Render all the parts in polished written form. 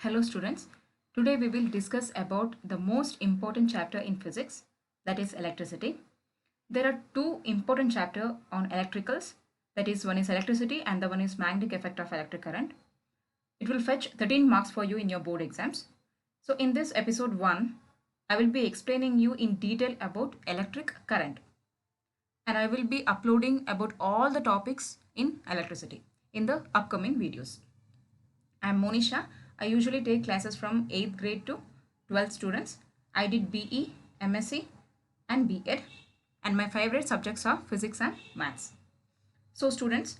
Hello students. Today we will discuss about the most important chapter in physics, that is electricity. There are two important chapters on electricals, that is one is electricity and the one is magnetic effect of electric current. It will fetch 13 marks for you in your board exams. So in this episode 1, I will be explaining you in detail about electric current and I will be uploading about all the topics in electricity in the upcoming videos. I am Monisha. I usually take classes from 8th grade to 12th students. I did BE, MSc and BEd and my favorite subjects are physics and maths. So students,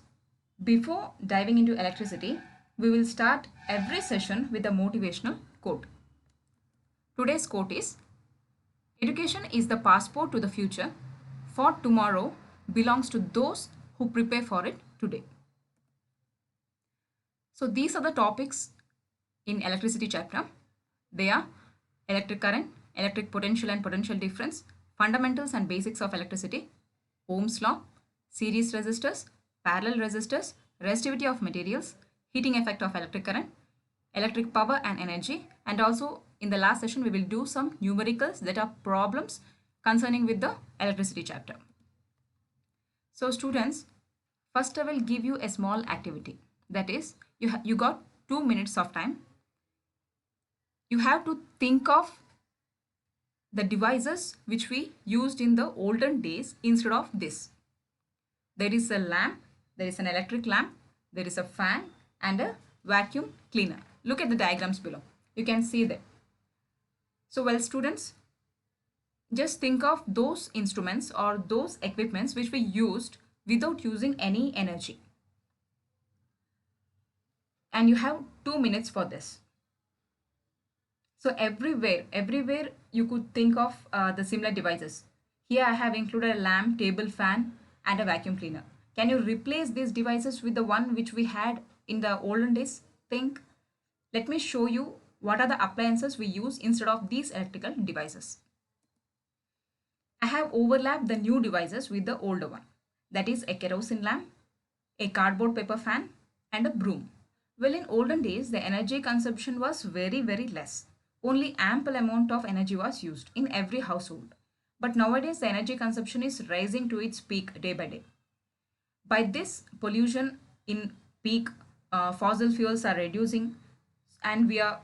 before diving into electricity, we will start every session with a motivational quote. Today's quote is, education is the passport to the future, for tomorrow belongs to those who prepare for it today. So these are the topics in electricity chapter. They are electric current, electric potential and potential difference, fundamentals and basics of electricity, Ohm's law, series resistors, parallel resistors, resistivity of materials, heating effect of electric current, electric power and energy, and also in the last session we will do some numericals that are problems concerning with the electricity chapter. So students, first I will give you a small activity. That is, you got 2 minutes of time. You have to think of the devices which we used in the olden days instead of this. There is a lamp, there is an electric lamp, there is a fan and a vacuum cleaner. Look at the diagrams below. You can see that. So well students, just think of those instruments or those equipments which we used without using any energy. And you have 2 minutes for this. So everywhere you could think of the similar devices. Here I have included a lamp, table fan and a vacuum cleaner. Can you replace these devices with the one which we had in the olden days? Think. Let me show you what are the appliances we use instead of these electrical devices. I have overlapped the new devices with the older one. That is a kerosene lamp, a cardboard paper fan and a broom. Well, in olden days, the energy consumption was very less. Only ample amount of energy was used in every household. But nowadays, the energy consumption is rising to its peak day by day. By this, pollution in peak, fossil fuels are reducing and we are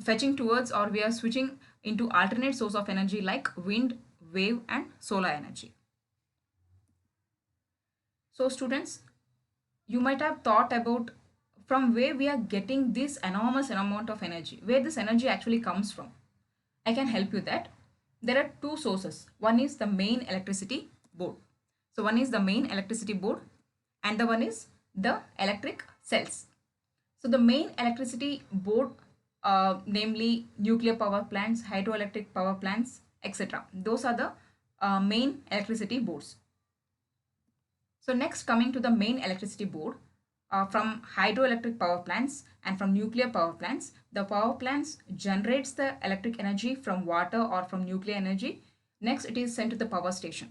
fetching towards or we are switching into alternate source of energy like wind, wave and solar energy. So students, you might have thought about from where we are getting this enormous amount of energy, where this energy actually comes from. I can help you that. There are two sources. One is the main electricity board. So one is the main electricity board and the one is the electric cells. So the main electricity board, namely nuclear power plants, hydroelectric power plants, etc. Those are the main electricity boards. So next, coming to the main electricity board, from hydroelectric power plants and from nuclear power plants, the power plants generates the electric energy from water or from nuclear energy. Next, it is sent to the power station.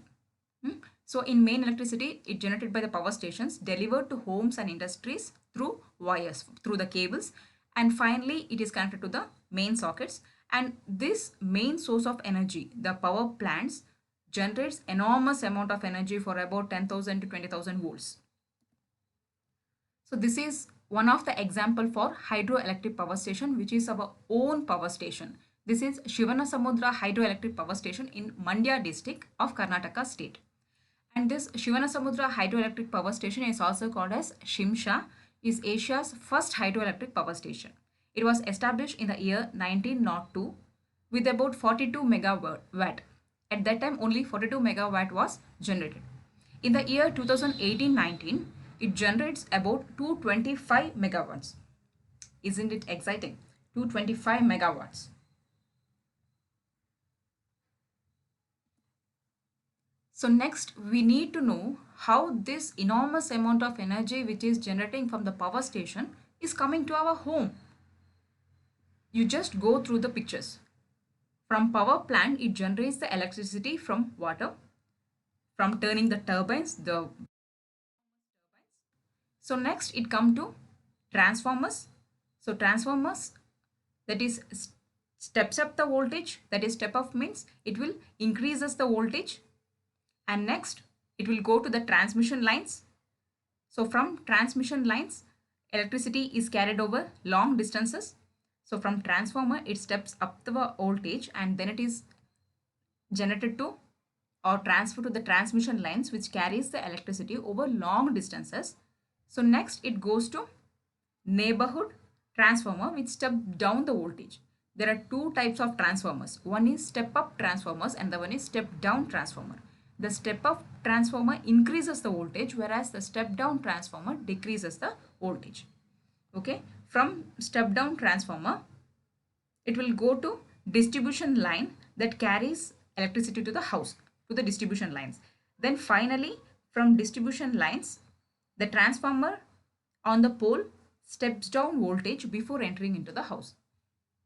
So in main electricity, it generated by the power stations, delivered to homes and industries through wires, through the cables. And finally, it is connected to the main sockets. And this main source of energy, the power plants, generates enormous amount of energy for about 10,000 to 20,000 volts. So this is one of the example for hydroelectric power station, which is our own power station. This is Shivanasamudra Hydroelectric Power Station in Mandya district of Karnataka state. And this Shivanasamudra Hydroelectric Power Station is also called as Shimsha, is Asia's first hydroelectric power station. It was established in the year 1902 with about 42 megawatt. At that time, only 42 megawatt was generated. In the year 2018-19, it generates about 225 megawatts. Isn't it exciting? 225 megawatts. So next, we need to know how this enormous amount of energy which is generating from the power station is coming to our home. You just go through the pictures. From power plant, it generates the electricity from water, from turning the turbines, so next it come to transformers. So transformers that is steps up the voltage, that is step up means it will increases the voltage, and next it will go to the transmission lines. So from transmission lines, electricity is carried over long distances. So from transformer, it steps up the voltage and then it is generated to or transferred to the transmission lines which carries the electricity over long distances. So next it goes to neighborhood transformer which step down the voltage. There are two types of transformers. One is step up transformers and the one is step down transformer. The step up transformer increases the voltage whereas the step down transformer decreases the voltage. Okay, from step down transformer it will go to distribution line that carries electricity to the house, to the distribution lines. Then finally from distribution lines the transformer on the pole steps down voltage before entering into the house.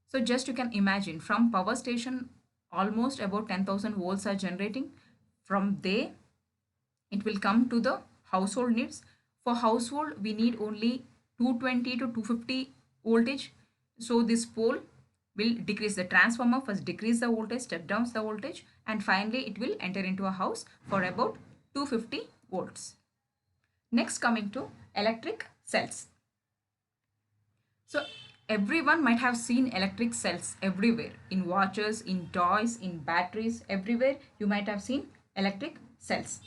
So just you can imagine, from power station almost about 10,000 volts are generating. From there it will come to the household needs. For household we need only 220 to 250 voltage. So this pole will decrease, the transformer first decrease the voltage, step down the voltage, and finally it will enter into a house for about 250 volts. Next, coming to electric cells. So everyone might have seen electric cells everywhere, in watches, in toys, in batteries, everywhere you might have seen electric cells.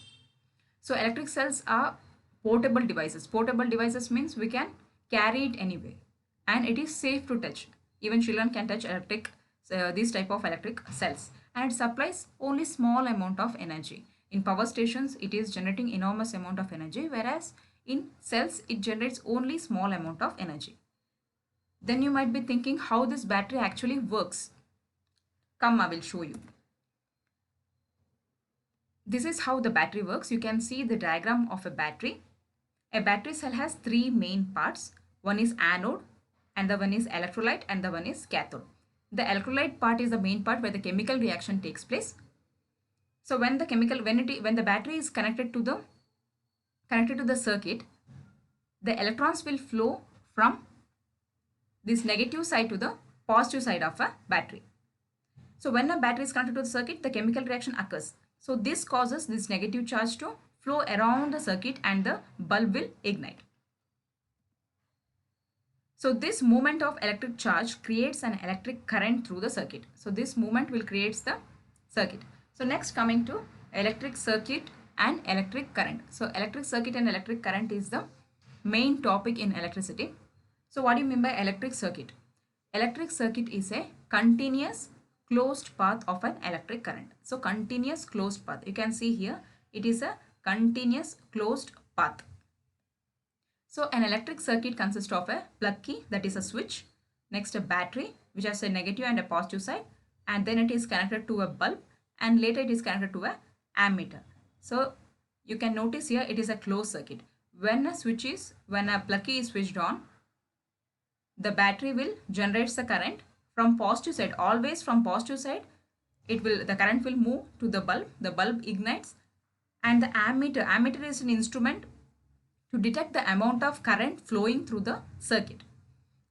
So electric cells are portable devices. Portable devices means we can carry it anywhere and it is safe to touch. Even children can touch these type of electric cells, and it supplies only small amount of energy. In power stations it is generating enormous amount of energy, whereas in cells it generates only small amount of energy. Then you might be thinking how this battery actually works. Come, I will show you. This is how the battery works. You can see the diagram of a battery. A battery cell has three main parts. One is anode, and the one is electrolyte, and the one is cathode. The electrolyte part is the main part where the chemical reaction takes place. So when the battery is connected to the circuit, the electrons will flow from this negative side to the positive side of a battery. So when a battery is connected to the circuit, the chemical reaction occurs. So this causes this negative charge to flow around the circuit and the bulb will ignite. So this movement of electric charge creates an electric current through the circuit. So this movement will create the circuit. So next, coming to electric circuit and electric current. So electric circuit and electric current is the main topic in electricity. So what do you mean by electric circuit? Electric circuit is a continuous closed path of an electric current. So continuous closed path. You can see here it is a continuous closed path. So an electric circuit consists of a plug key, that is a switch, next a battery which has a negative and a positive side, and then it is connected to a bulb, and later it is connected to a ammeter. So you can notice here it is a closed circuit. When a plug key is switched on, the battery will generate the current from positive side, always from positive side. The current will move to the bulb ignites, and the ammeter is an instrument to detect the amount of current flowing through the circuit.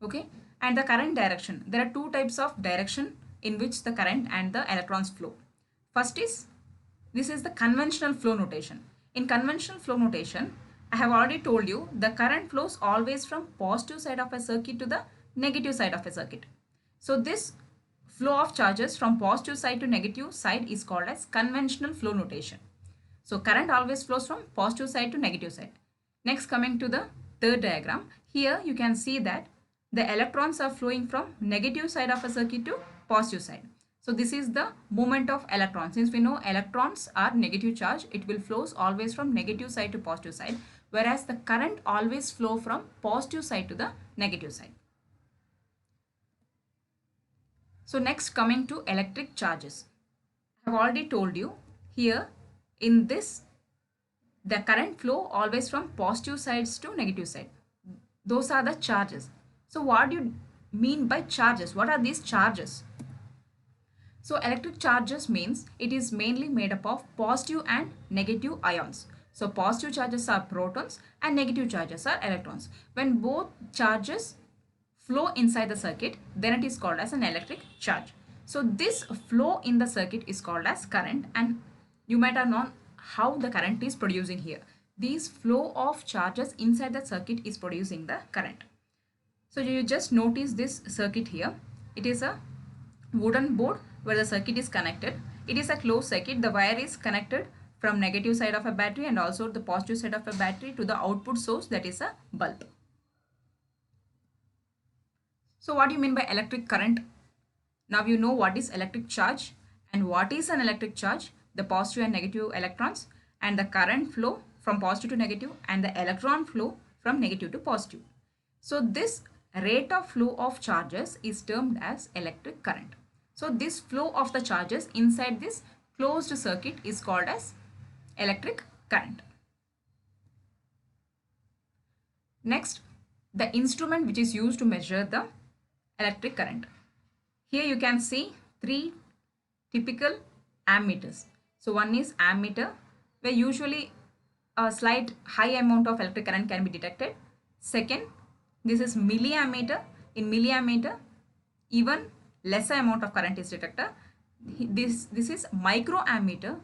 Okay, and the current direction, there are two types of direction in which the current and the electrons flow. First is, this is the conventional flow notation. In conventional flow notation, I have already told you the current flows always from positive side of a circuit to the negative side of a circuit. So this flow of charges from positive side to negative side is called as conventional flow notation. So current always flows from positive side to negative side. Next, coming to the third diagram, here you can see that the electrons are flowing from negative side of a circuit to positive side. So this is the movement of electrons. Since we know electrons are negative charge, it will flows always from negative side to positive side, whereas the current always flow from positive side to the negative side. So next, coming to electric charges. I have already told you here in this, the current flow always from positive sides to negative side. Those are the charges. So what do you mean by charges? What are these charges? So electric charges means it is mainly made up of positive and negative ions. So positive charges are protons and negative charges are electrons. When both charges flow inside the circuit, then it is called as an electric charge. So this flow in the circuit is called as current, and you might have known how the current is producing here. This flow of charges inside the circuit is producing the current. So you just notice this circuit here. It is a wooden board where the circuit is connected. It is a closed circuit. The wire is connected from negative side of a battery and also the positive side of a battery to the output source, that is a bulb. So what do you mean by electric current? Now you know what is electric charge and what is an electric charge, the positive and negative electrons, and the current flow from positive to negative and the electron flow from negative to positive. So this rate of flow of charges is termed as electric current. So this flow of the charges inside this closed circuit is called as electric current. Next, the instrument which is used to measure the electric current. Here you can see three typical ammeters. So one is ammeter, where usually a slight high amount of electric current can be detected. Second, this is milliammeter. In milliammeter, even lesser amount of current is detected. This is microammeter.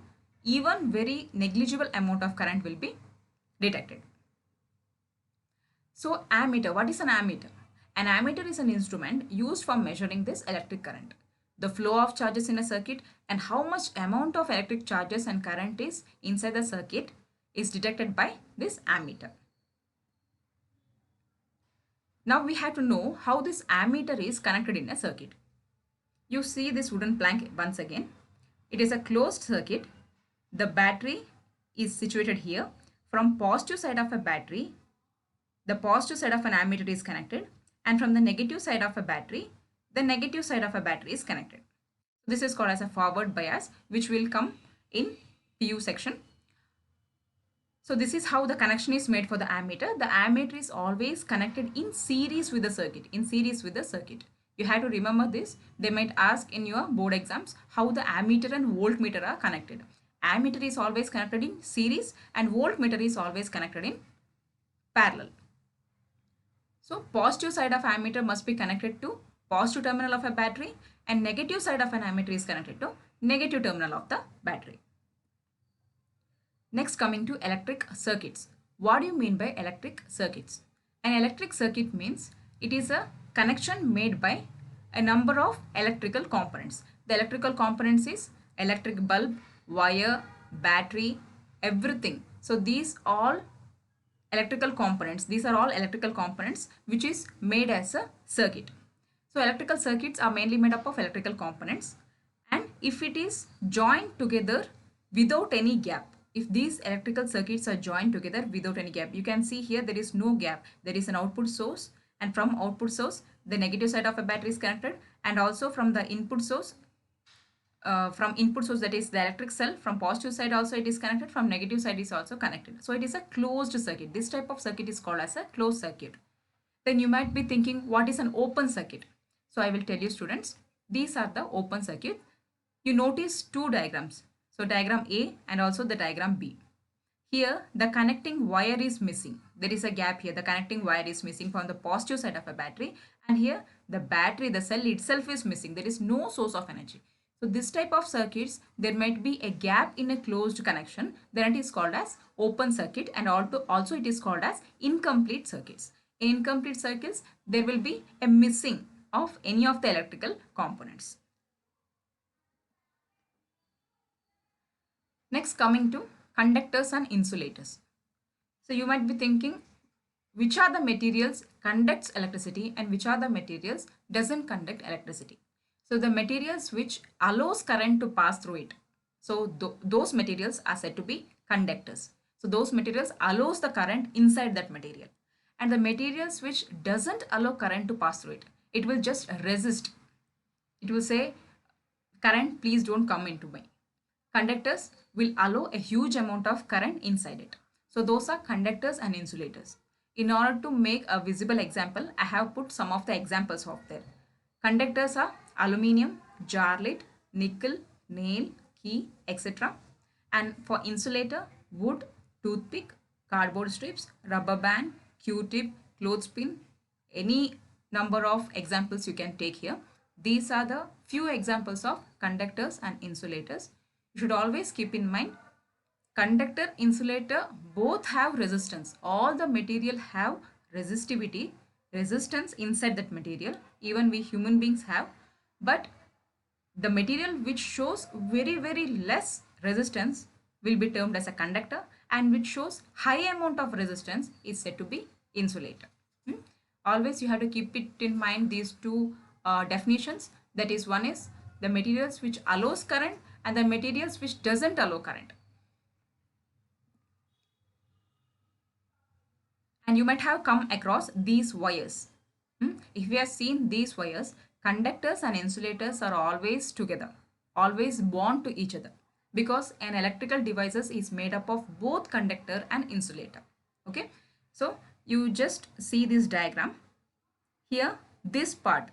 Even very negligible amount of current will be detected. So ammeter, what is an ammeter? An ammeter is an instrument used for measuring this electric current, the flow of charges in a circuit, and how much amount of electric charges and current is inside the circuit is detected by this ammeter. Now we have to know how this ammeter is connected in a circuit. You see this wooden plank once again. It is a closed circuit. The battery is situated here. From positive side of a battery, the positive side of an ammeter is connected, and from the negative side of a battery, the negative side of a battery is connected. This is called as a forward bias, which will come in PU section. So this is how the connection is made for the ammeter. The ammeter is always connected in series with the circuit. You have to remember this. They might ask in your board exams how the ammeter and voltmeter are connected. Ammeter is always connected in series and voltmeter is always connected in parallel. So positive side of ammeter must be connected to positive terminal of a battery, and negative side of an ammeter is connected to negative terminal of the battery. Next, coming to electric circuits. What do you mean by electric circuits? An electric circuit means it is a connection made by a number of electrical components. The electrical components is electric bulb, wire, battery, everything. So these all electrical components, these are all electrical components which is made as a circuit. So electrical circuits are mainly made up of electrical components, and if it is joined together without any gap, if these electrical circuits are joined together without any gap, you can see here there is no gap. There is an output source, and from output source the negative side of a battery is connected, and also from the input source, that is the electric cell, from positive side also it is connected, from negative side is also connected. So it is a closed circuit. This type of circuit is called as a closed circuit. Then you might be thinking, what is an open circuit? So I will tell you, students, these are the open circuit. You notice two diagrams. So diagram A and also the diagram B. Here the connecting wire is missing. There is a gap here. The connecting wire is missing from the positive side of a battery, and here the battery, the cell itself is missing. There is no source of energy. So this type of circuits, there might be a gap in a closed connection. Then it is called as open circuit, and also it is called as incomplete circuits. In incomplete circuits, there will be a missing of any of the electrical components. Next, coming to conductors and insulators. So you might be thinking, which are the materials conducts electricity and which are the materials doesn't conduct electricity? So the materials which allows current to pass through it, so those materials are said to be conductors. So those materials allows the current inside that material. And the materials which doesn't allow current to pass through it, it will just resist. It will say, current, please don't come into me. Conductors will allow a huge amount of current inside it. So those are conductors and insulators. In order to make a visible example, I have put some of the examples of there. Conductors are aluminium, jar lid, nickel, nail, key, etc. And for insulator, wood, toothpick, cardboard strips, rubber band, Q-tip, clothespin, any number of examples you can take here. These are the few examples of conductors and insulators. You should always keep in mind, conductor, insulator both have resistance. All the material have resistivity, resistance inside that material. Even we human beings have. But the material which shows very less resistance will be termed as a conductor, and which shows high amount of resistance is said to be insulator. Hmm? Always you have to keep it in mind, these two definitions. That is, one is the materials which allows current and the materials which doesn't allow current. And you might have come across these wires. If we have seen these wires, conductors and insulators are always together, always bound to each other, because an electrical devices is made up of both conductor and insulator. Okay, so you just see this diagram here. This part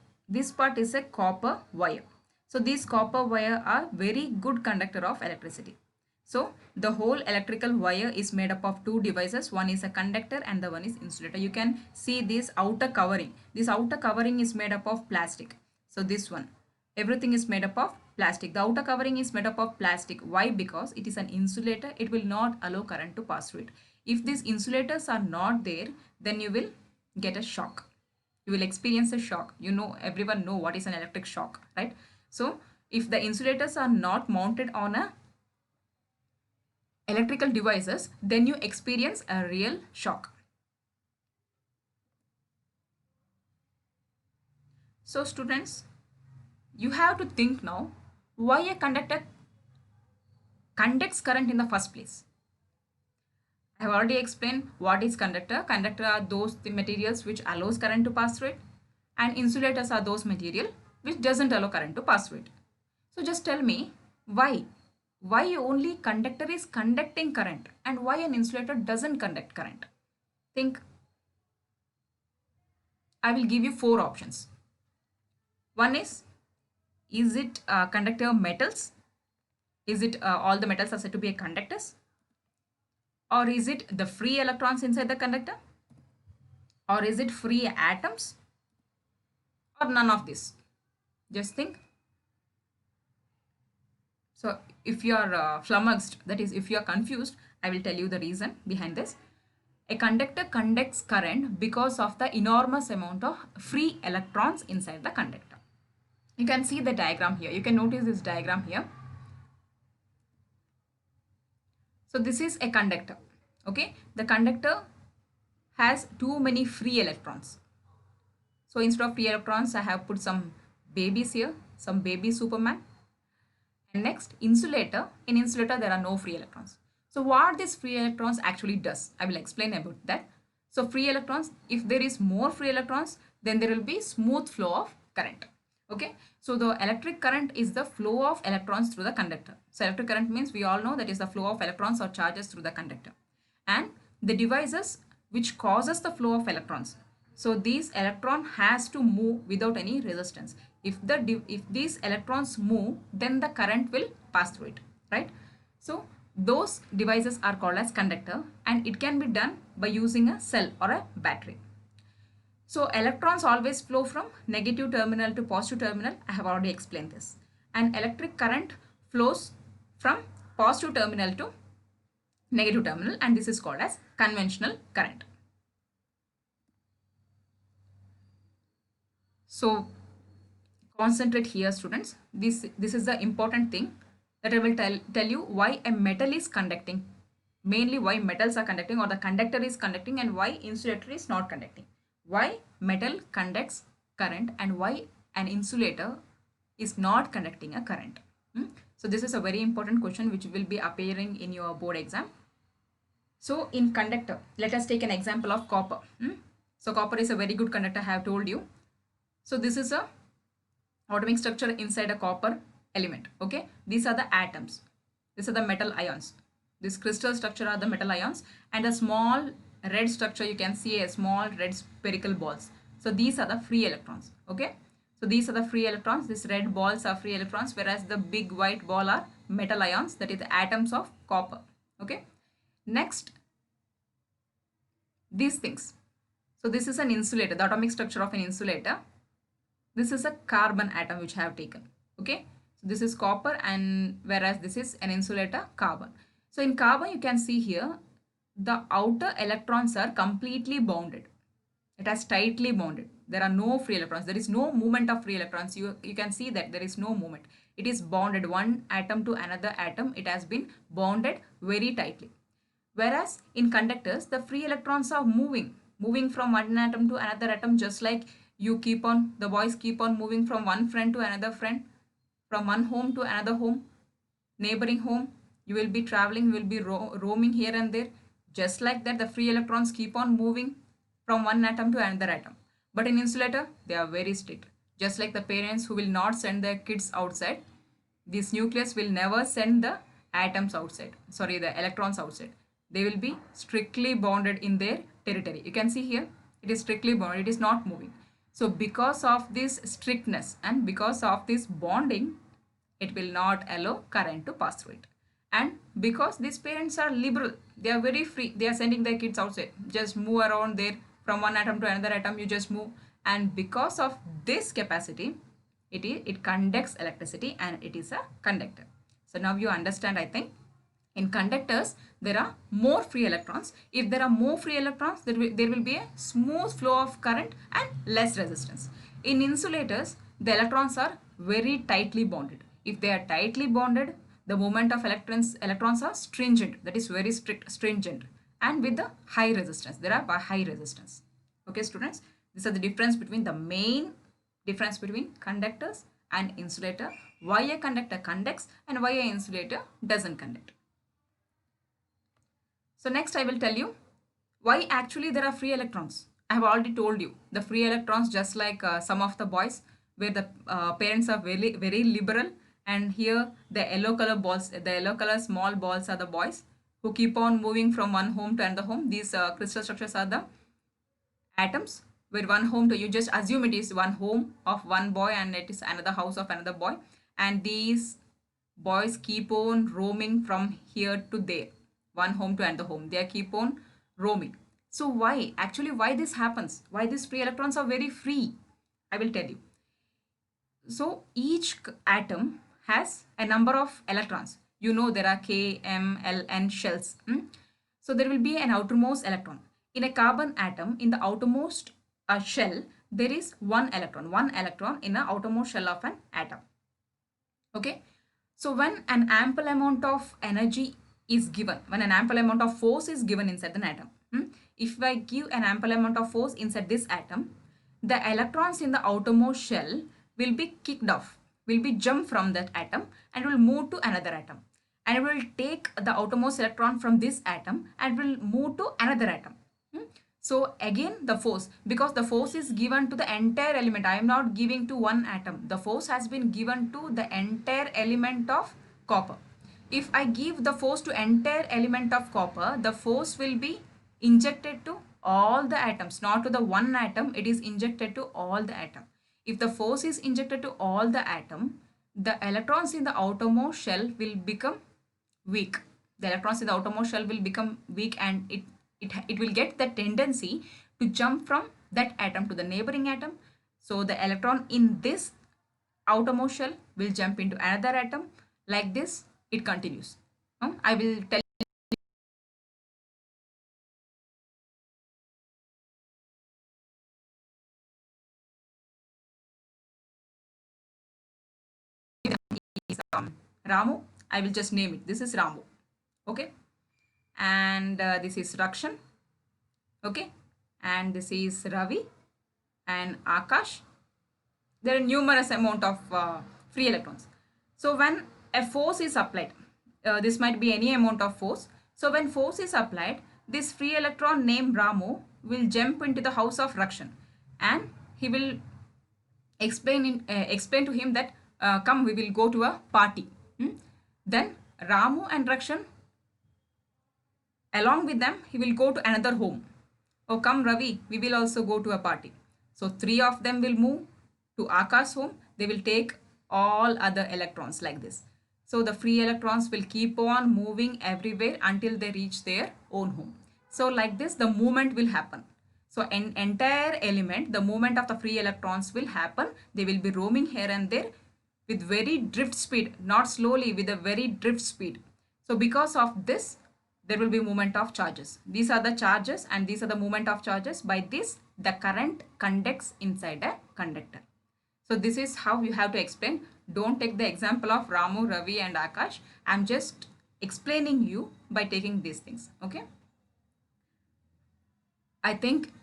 is a copper wire. So these copper wire are very good conductor of electricity. So the whole electrical wire is made up of two devices. One is a conductor and the one is insulator. You can see this outer covering. This outer covering is made up of plastic. So this one, everything is made up of plastic. The outer covering is made up of plastic. Why? Because it is an insulator. It will not allow current to pass through it. If these insulators are not there, then you will get a shock. You will experience a shock. You know, everyone know what is an electric shock, right? So if the insulators are not mounted on a electrical devices, then you experience a real shock. So students, you have to think now, why a conductor conducts current in the first place. I have already explained what is conductor. Conductor are those the materials which allows current to pass through it, and insulators are those material which doesn't allow current to pass through it. So just tell me, why only conductor is conducting current and why an insulator doesn't conduct current? Think. I will give you four options. One is it conductor metals? Is it all the metals are said to be conductors? Or is it the free electrons inside the conductor? Or is it free atoms? Or none of this? Just think. So if you are flummoxed, that is, if you are confused, I will tell you the reason behind this. A conductor conducts current because of the enormous amount of free electrons inside the conductor. You can see the diagram here. You can notice this diagram here. So this is a conductor. Okay, the conductor has too many free electrons. So instead of free electrons, I have put some babies here, some baby Superman. And next, insulator. In insulator, there are no free electrons. So what this free electrons actually does, I will explain about that. So free electrons, if there is more free electrons, then there will be smooth flow of current. Okay, so the electric current is the flow of electrons through the conductor. So electric current means we all know that is the flow of electrons or charges through the conductor. And the devices which causes the flow of electrons. So these electron has to move without any resistance. If these electrons move, then the current will pass through it, right? So those devices are called as conductor, and it can be done by using a cell or a battery. So electrons always flow from negative terminal to positive terminal. I have already explained this. And electric current flows from positive terminal to negative terminal, and this is called as conventional current. So concentrate here, students. This is the important thing that I will tell you why a metal is conducting, mainly why metals are conducting, or the conductor is conducting, and why insulator is not conducting. Why metal conducts current and why an insulator is not conducting a current. So this is a very important question which will be appearing in your board exam. So in conductor, let us take an example of copper. So copper is a very good conductor, I have told you. So this is a atomic structure inside a copper element. Okay, these are the atoms. These are the metal ions. This crystal structure are the metal ions, and a small red structure, you can see a small red spherical balls. So these are the free electrons. Okay, so these are the free electrons. These red balls are free electrons, whereas the big white ball are metal ions, that is the atoms of copper. Okay, next, these things. So this is an insulator, the atomic structure of an insulator. This is a carbon atom which I have taken. Okay, so this is copper, and whereas this is an insulator, carbon. So in carbon, you can see here the outer electrons are completely bounded. It has tightly bonded. There are no free electrons. There is no movement of free electrons. You can see that there is no movement. It is bonded one atom to another atom. It has been bonded very tightly. Whereas in conductors, the free electrons are moving from one atom to another atom, just like the boys keep on moving from one friend to another friend, from one home to another home, neighboring home. You will be traveling, you will be roaming here and there. Just like that, the free electrons keep on moving from one atom to another atom. But in insulator, they are very strict. Just like the parents who will not send their kids outside, this nucleus will never send the the electrons outside. They will be strictly bonded in their territory. You can see here, it is strictly bonded, it is not moving. So because of this strictness and because of this bonding, it will not allow current to pass through it. And because these parents are liberal, they are very free, they are sending their kids outside, just move around there, from one atom to another atom, you just move. And because of this capacity, it conducts electricity and it is a conductor. So now you understand, I think. In conductors, there are more free electrons. If there are more free electrons, there will be a smooth flow of current and less resistance. In insulators, the electrons are very tightly bonded. If they are tightly bonded, the movement of electrons are stringent, that is very stringent, and with the high resistance. There are high resistance. Okay, students, these are the difference between the main difference between conductors and insulator. Why a conductor conducts and why an insulator doesn't conduct. So next I will tell you why actually there are free electrons. I have already told you the free electrons, just like some of the boys where the parents are very liberal, and here the yellow color balls, the yellow color small balls are the boys who keep on moving from one home to another home. These crystal structures are the atoms, where one home to, you just assume it is one home of one boy and it is another house of another boy, and these boys keep on roaming from here to there, one home to another home, they keep on roaming. So why this happens, why these free electrons are very free, I will tell you. So each atom has a number of electrons. You know there are K, M, L, N shells. So there will be an outermost electron. In a carbon atom, in the outermost shell, there is one electron in the outermost shell of an atom. Okay. So when an ample amount of energy is given, when an ample amount of force is given inside an atom, if I give an ample amount of force inside this atom, the electrons in the outermost shell will be kicked off, will be jumped from that atom and will move to another atom, and it will take the outermost electron from this atom and will move to another atom. So again the force, because the force is given to the entire element, I am not giving to one atom, the force has been given to the entire element of copper. If I give the force to entire element of copper, the force will be injected to all the atoms, not to the one atom, it is injected to all the atom. If the force is injected to all the atom, the electrons in the outermost shell will become weak. The electrons in the outermost shell will become weak, and it will get the tendency to jump from that atom to the neighboring atom. So the electron in this outermost shell will jump into another atom. Like this, it continues. I will tell you Ramu. I will just name it. This is Ramu. Okay. And this is Rakshan. Okay. And this is Ravi and Akash. There are numerous amount of free electrons. So when a force is applied, this might be any amount of force. So when force is applied, this free electron named Ramu will jump into the house of Rakshan, and he will explain to him that come, we will go to a party. Then Ramu and Rakshan, along with them, he will go to another home. Oh, come Ravi, we will also go to a party. So three of them will move to Akash home. They will take all other electrons like this. So the free electrons will keep on moving everywhere until they reach their own home. So like this, the movement will happen. So in entire element, the movement of the free electrons will happen. They will be roaming here and there with very drift speed, not slowly, with a very drift speed. So because of this, there will be movement of charges. These are the charges and these are the movement of charges. By this, the current conducts inside a conductor. So this is how you have to explain. Don't take the example of Ramu, Ravi and Akash. I'm just explaining you by taking these things. Okay. I think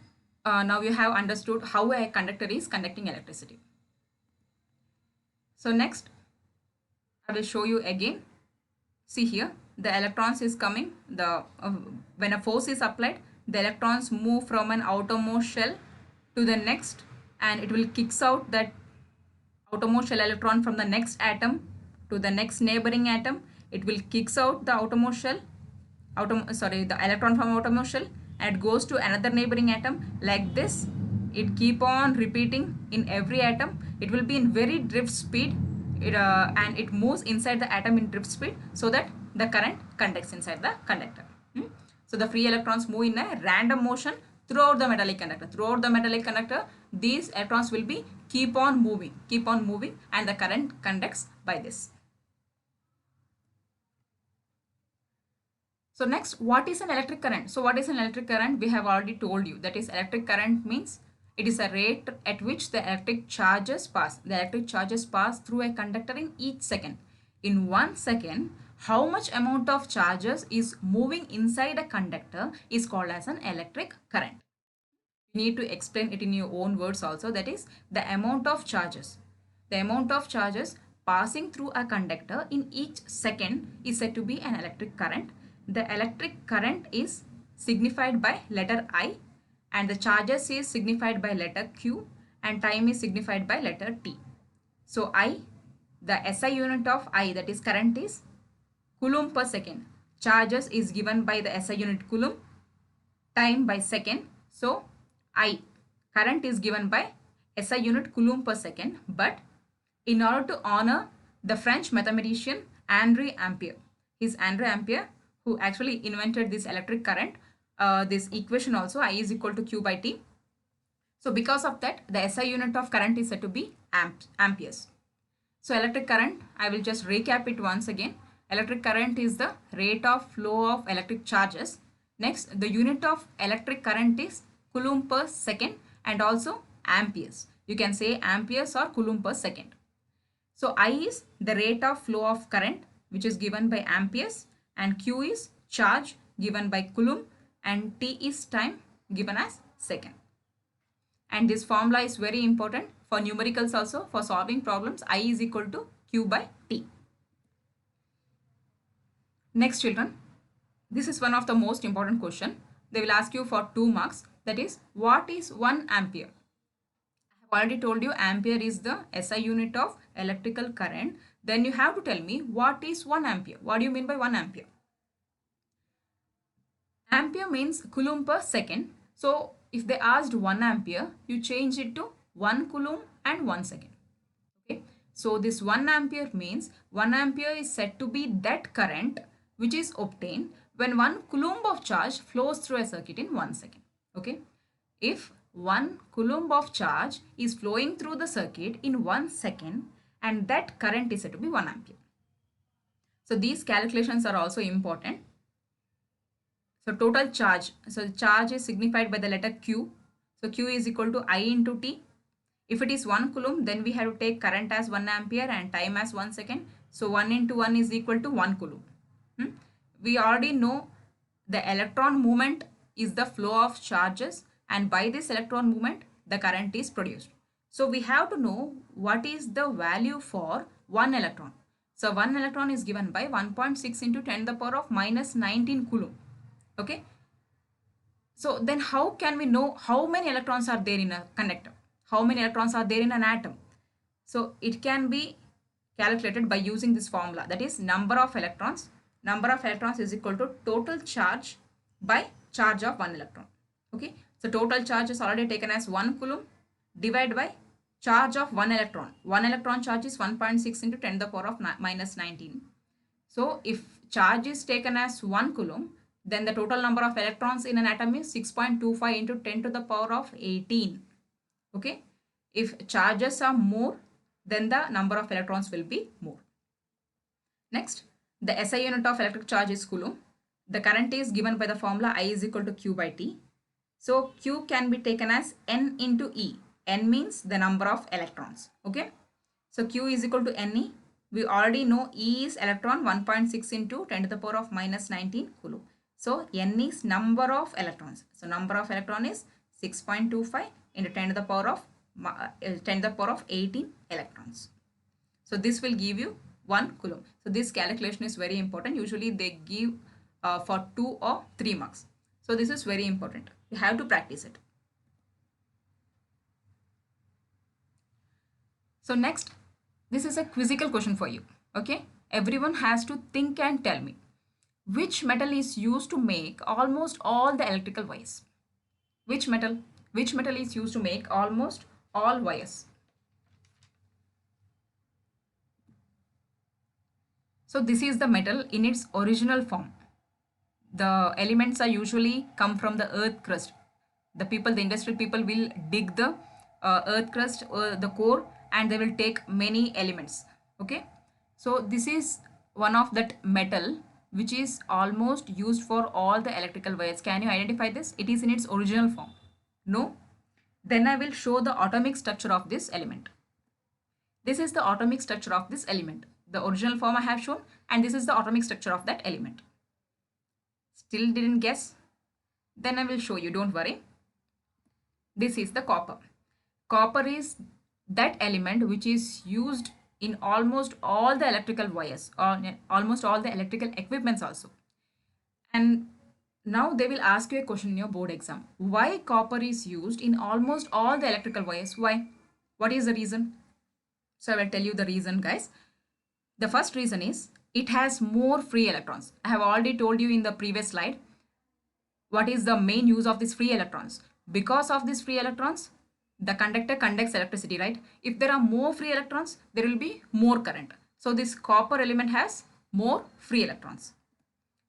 now you have understood how a conductor is conducting electricity. So next, I will show you again. See here, the electrons is coming. When a force is applied, the electrons move from an outermost shell to the next, and it will kicks out that outermost shell electron from the next atom to the next neighboring atom. It will kicks out the outermost shell, the electron from outermost shell, and it goes to another neighboring atom. Like this, it keep on repeating in every atom. It will be in very drift speed, and it moves inside the atom in drift speed, so that the current conducts inside the conductor. So the free electrons move in a random motion throughout the metallic conductor. Throughout the metallic conductor, these electrons will be keep on moving, and the current conducts by this. So next, what is an electric current? So what is an electric current? We have already told you. That is, electric current means it is a rate at which the electric charges pass. The electric charges pass through a conductor in each second. In 1 second, how much amount of charges is moving inside a conductor is called as an electric current. You need to explain it in your own words also. That is, the amount of charges. The amount of charges passing through a conductor in each second is said to be an electric current. The electric current is signified by letter I, and the charges is signified by letter Q, and time is signified by letter T. So I, the SI unit of I, that is current, is coulomb per second. Charges is given by the SI unit coulomb, time by second. So I, current, is given by SI unit coulomb per second. But in order to honor the French mathematician Henri Ampere, Henri Ampere, who actually invented this electric current, this equation also, I is equal to Q by T. So because of that, the SI unit of current is said to be amperes. So electric current, I will just recap it once again. Electric current is the rate of flow of electric charges. Next, the unit of electric current is coulomb per second, and also amperes. You can say amperes or coulomb per second. So I is the rate of flow of current, which is given by amperes, and Q is charge given by coulomb, and T is time given as second. And this formula is very important for numericals also. For solving problems, I is equal to Q by T. Next, children, this is one of the most important question. They will ask you for 2 marks. That is, what is 1 ampere? I have already told you ampere is the SI unit of electrical current. Then you have to tell me what is 1 ampere. What do you mean by 1 ampere? Ampere means coulomb per second. So if they asked 1 ampere, you change it to 1 coulomb and 1 second. Okay. So this 1 ampere means 1 ampere is said to be that current which is obtained when 1 coulomb of charge flows through a circuit in 1 second. Okay. If 1 coulomb of charge is flowing through the circuit in 1 second, and that current is said to be 1 ampere. So these calculations are also important. So total charge. So the charge is signified by the letter Q. So Q is equal to I into T. If it is 1 coulomb, then we have to take current as 1 ampere and time as 1 second. So 1 into 1 is equal to 1 coulomb. We already know the electron movement is the flow of charges, and by this electron movement, the current is produced. So we have to know what is the value for 1 electron. So 1 electron is given by 1.6 into 10 to the power of minus 19 coulomb. Okay. So then how can we know how many electrons are there in a conductor? How many electrons are there in an atom? So it can be calculated by using this formula. That is, number of electrons. Number of electrons is equal to total charge by charge of 1 electron. Okay. So total charge is already taken as 1 coulomb divided by charge of 1 electron. 1 electron charge is 1.6 into 10 to the power of minus 19. So if charge is taken as 1 coulomb, then the total number of electrons in an atom is 6.25 into 10 to the power of 18. Okay, if charges are more, then the number of electrons will be more. Next, the SI unit of electric charge is Coulomb. The current is given by the formula I is equal to Q by T. So Q can be taken as N into E. N means the number of electrons. Okay. So Q is equal to Ne. We already know E is electron 1.6 into 10 to the power of minus 19 Coulomb. So N is number of electrons. So number of electron is 6.25 into 10 to the power of 10 to the power of 18 electrons. So this will give you 1 Coulomb. So this calculation is very important. Usually they give for 2 or 3 marks. So this is very important. You have to practice it. So next, this is a quizzical question for you. Okay, everyone has to think and tell me which metal is used to make almost all the electrical wires. Which metal is used to make almost all wires? So this is the metal in its original form. The elements are usually come from the earth crust. The industrial people will dig the earth crust, the core, and they will take many elements. Okay, so this is one of that metal which is almost used for all the electrical wires. Can you identify this? It is in its original form. No? Then I will show the atomic structure of this element. This is the atomic structure of this element. The original form I have shown, and this is the atomic structure of that element. Still didn't guess? Then I will show you, don't worry. This is the copper. Copper is that element which is used in almost all the electrical wires or almost all the electrical equipments also. And now they will ask you a question in your board exam. Why copper is used in almost all the electrical wires? Why? What is the reason? So I will tell you the reason, guys. The first reason is it has more free electrons. I have already told you in the previous slide what is the main use of these free electrons. Because of these free electrons, the conductor conducts electricity, right? If there are more free electrons, there will be more current. So this copper element has more free electrons.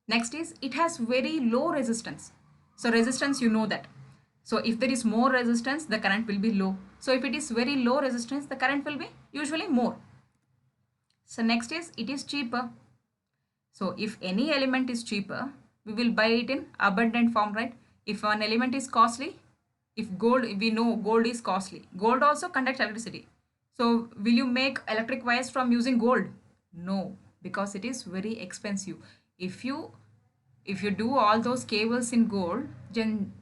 Next is it has very low resistance. So resistance, you know that. So if there is more resistance, the current will be low. So if it is very low resistance, the current will be usually more. So next is it is cheaper. So if any element is cheaper, we will buy it in abundant form, right? If an element is costly, if gold, we know gold is costly. Gold also conducts electricity. So will you make electric wires from using gold? No, because it is very expensive. If you do all those cables in gold, then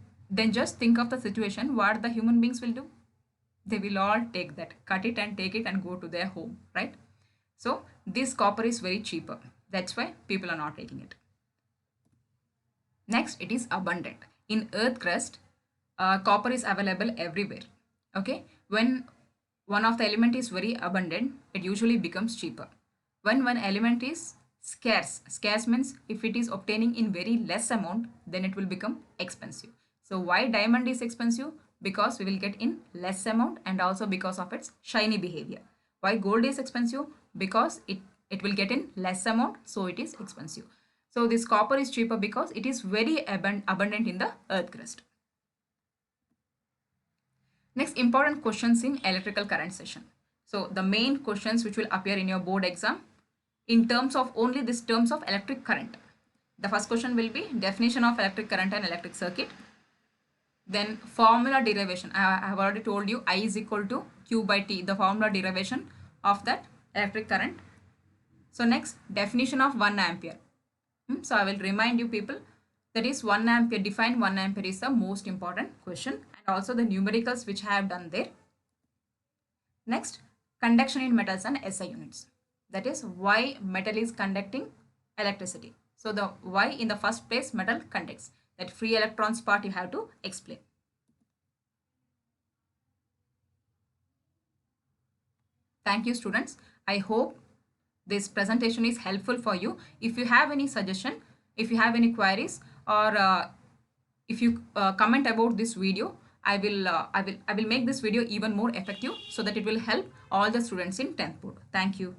just think of the situation what the human beings will do. They will all take that, cut it and take it and go to their home, right? So this copper is very cheaper. That's why people are not taking it. Next, it is abundant. In earth crust, copper is available everywhere. Okay, when one of the element is very abundant, it usually becomes cheaper. When one element is scarce means if it is obtaining in very less amount, then it will become expensive. So why diamond is expensive? Because we will get in less amount and also because of its shiny behavior. Why gold is expensive? Because it will get in less amount, so it is expensive. So this copper is cheaper because it is very abundant in the earth crust. Next, important questions in electrical current session. So the main questions which will appear in your board exam in terms of only this terms of electric current. The first question will be definition of electric current and electric circuit. Then formula derivation. I have already told you I is equal to Q by T, the formula derivation of that electric current. So next, definition of 1 ampere. So I will remind you people, that is 1 ampere, define 1 ampere is the most important question, and also the numericals which I have done there. Next, conduction in metals and SI units. That is why metal is conducting electricity. So the why in the first place metal conducts. That free electrons part you have to explain. Thank you, students. I hope this presentation is helpful for you. If you have any suggestion, if you have any queries, or if you comment about this video, I will make this video even more effective so that it will help all the students in 10th board. Thank you.